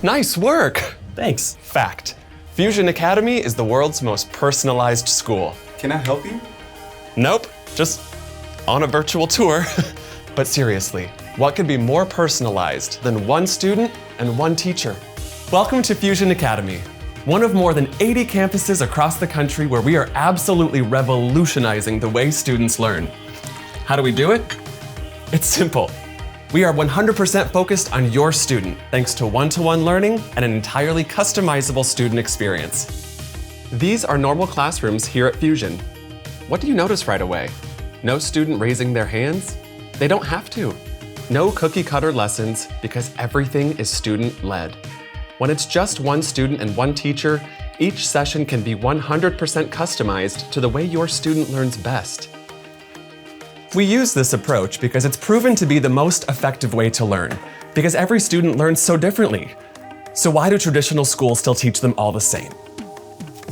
Nice work. Thanks. Fact. Fusion Academy is the world's most personalized school. Can I help you? Nope, just on a virtual tour. But seriously, what could be more personalized than one student and one teacher? Welcome to Fusion Academy, one of more than 80 campuses across the country where we are absolutely revolutionizing the way students learn. How do we do it? It's simple. We are 100% focused on your student, thanks to one-to-one learning and an entirely customizable student experience. These are normal classrooms here at Fusion. What do you notice right away? No student raising their hands? They don't have to. No cookie-cutter lessons because everything is student-led. When it's just one student and one teacher, each session can be 100% customized to the way your student learns best. We use this approach because it's proven to be the most effective way to learn, because every student learns so differently. So why do traditional schools still teach them all the same?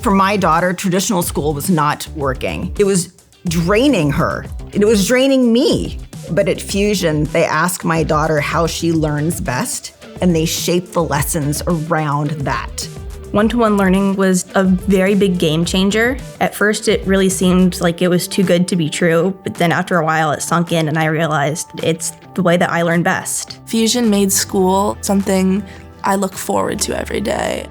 For my daughter, traditional school was not working. It was draining her. It was draining me. But at Fusion, they ask my daughter how she learns best, and they shape the lessons around that. One-to-one learning was a very big game changer. At first, it really seemed like it was too good to be true, but then after a while, it sunk in and I realized it's the way that I learn best. Fusion made school something I look forward to every day.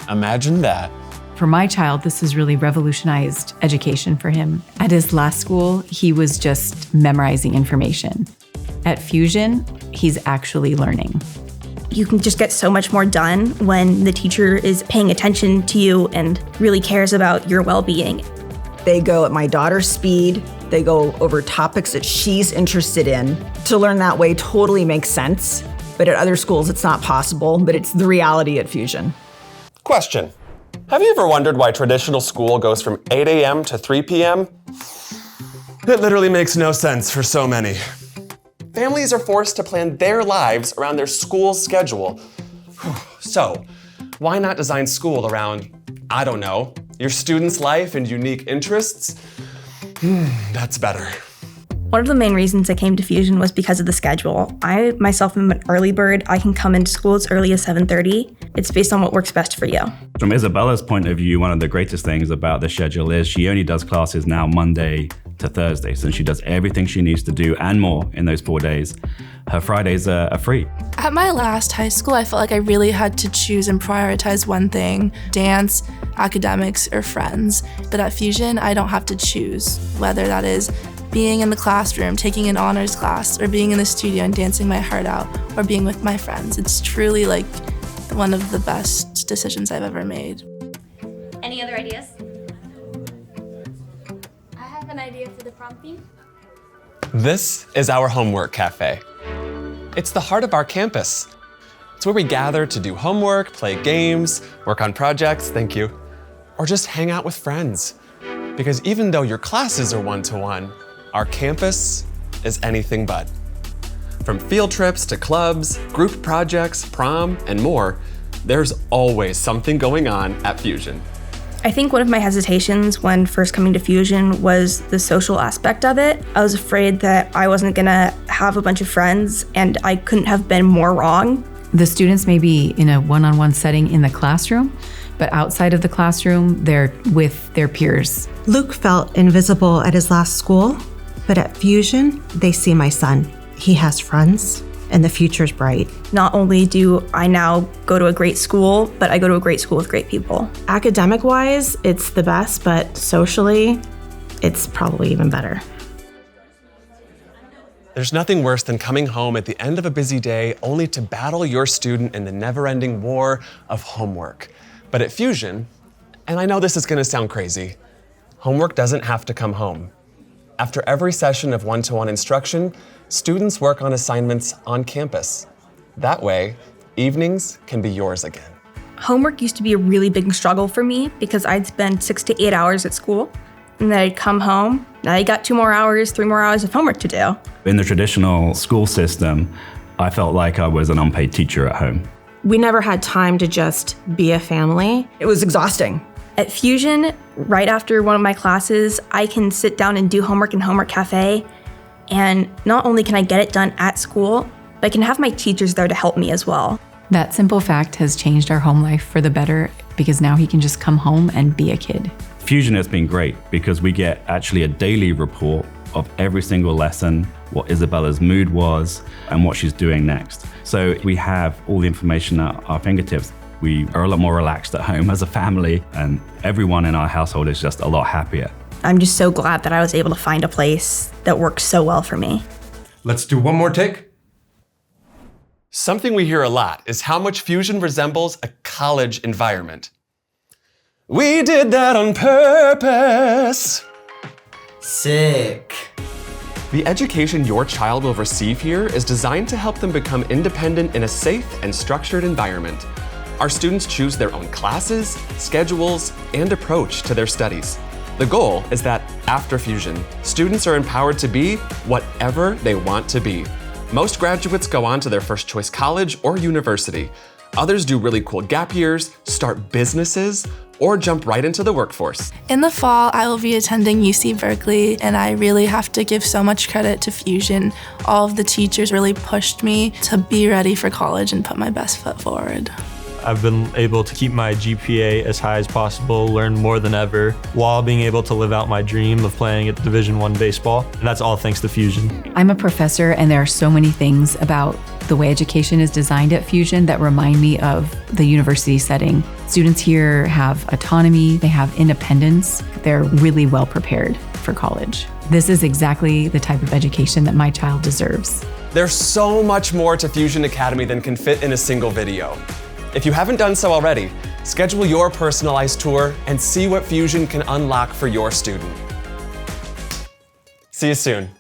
Imagine that. For my child, this has really revolutionized education for him. At his last school, he was just memorizing information. At Fusion, he's actually learning. You can just get so much more done when the teacher is paying attention to you and really cares about your well-being. They go at my daughter's speed. They go over topics that she's interested in. To learn that way totally makes sense, but at other schools it's not possible, but it's the reality at Fusion. Question. Have you ever wondered why traditional school goes from 8 a.m. to 3 p.m.? It literally makes no sense for so many. Families are forced to plan their lives around their school schedule. So, why not design school around, I don't know, your student's life and unique interests? That's better. One of the main reasons I came to Fusion was because of the schedule. I myself am an early bird. I can come into school as early as 7:30. It's based on what works best for you. From Isabella's point of view, one of the greatest things about the schedule is she only does classes now Monday to Thursday. So she does everything she needs to do and more in those 4 days. Her Fridays are free. At my last high school, I felt like I really had to choose and prioritize one thing: dance, academics, or friends. But at Fusion, I don't have to choose, whether that is being in the classroom, taking an honors class, or being in the studio and dancing my heart out, or being with my friends. It's truly like one of the best decisions I've ever made. Any other ideas? I have an idea for the prom theme. This is our homework cafe. It's the heart of our campus. It's where we gather to do homework, play games, work on projects, thank you, or just hang out with friends. Because even though your classes are one-to-one, our campus is anything but. From field trips to clubs, group projects, prom, and more, there's always something going on at Fusion. I think one of my hesitations when first coming to Fusion was the social aspect of it. I was afraid that I wasn't gonna have a bunch of friends, and I couldn't have been more wrong. The students may be in a one-on-one setting in the classroom, but outside of the classroom, they're with their peers. Luke felt invisible at his last school, but at Fusion, they see my son. He has friends, and the future's bright. Not only do I now go to a great school, but I go to a great school with great people. Academic-wise, it's the best, but socially, it's probably even better. There's nothing worse than coming home at the end of a busy day only to battle your student in the never-ending war of homework. But at Fusion, and I know this is gonna sound crazy, homework doesn't have to come home. After every session of one-to-one instruction, students work on assignments on campus. That way, evenings can be yours again. Homework used to be a really big struggle for me because I'd spend 6 to 8 hours at school, and then I'd come home, and I got 2 more hours, 3 more hours of homework to do. In the traditional school system, I felt like I was an unpaid teacher at home. We never had time to just be a family. It was exhausting. At Fusion, right after one of my classes, I can sit down and do homework in Homework Cafe, and not only can I get it done at school, but I can have my teachers there to help me as well. That simple fact has changed our home life for the better because now he can just come home and be a kid. Fusion has been great because we get actually a daily report of every single lesson, what Isabella's mood was, and what she's doing next. So we have all the information at our fingertips. We are a lot more relaxed at home as a family, and everyone in our household is just a lot happier. I'm just so glad that I was able to find a place that works so well for me. Let's do one more take. Something we hear a lot is how much Fusion resembles a college environment. We did that on purpose. Sick. The education your child will receive here is designed to help them become independent in a safe and structured environment. Our students choose their own classes, schedules, and approach to their studies. The goal is that after Fusion, students are empowered to be whatever they want to be. Most graduates go on to their first choice college or university. Others do really cool gap years, start businesses, or jump right into the workforce. In the fall, I will be attending UC Berkeley, and I really have to give so much credit to Fusion. All of the teachers really pushed me to be ready for college and put my best foot forward. I've been able to keep my GPA as high as possible, learn more than ever, while being able to live out my dream of playing at Division I baseball. And that's all thanks to Fusion. I'm a professor, and there are so many things about the way education is designed at Fusion that remind me of the university setting. Students here have autonomy, they have independence, they're really well prepared for college. This is exactly the type of education that my child deserves. There's so much more to Fusion Academy than can fit in a single video. If you haven't done so already, schedule your personalized tour and see what Fusion can unlock for your student. See you soon.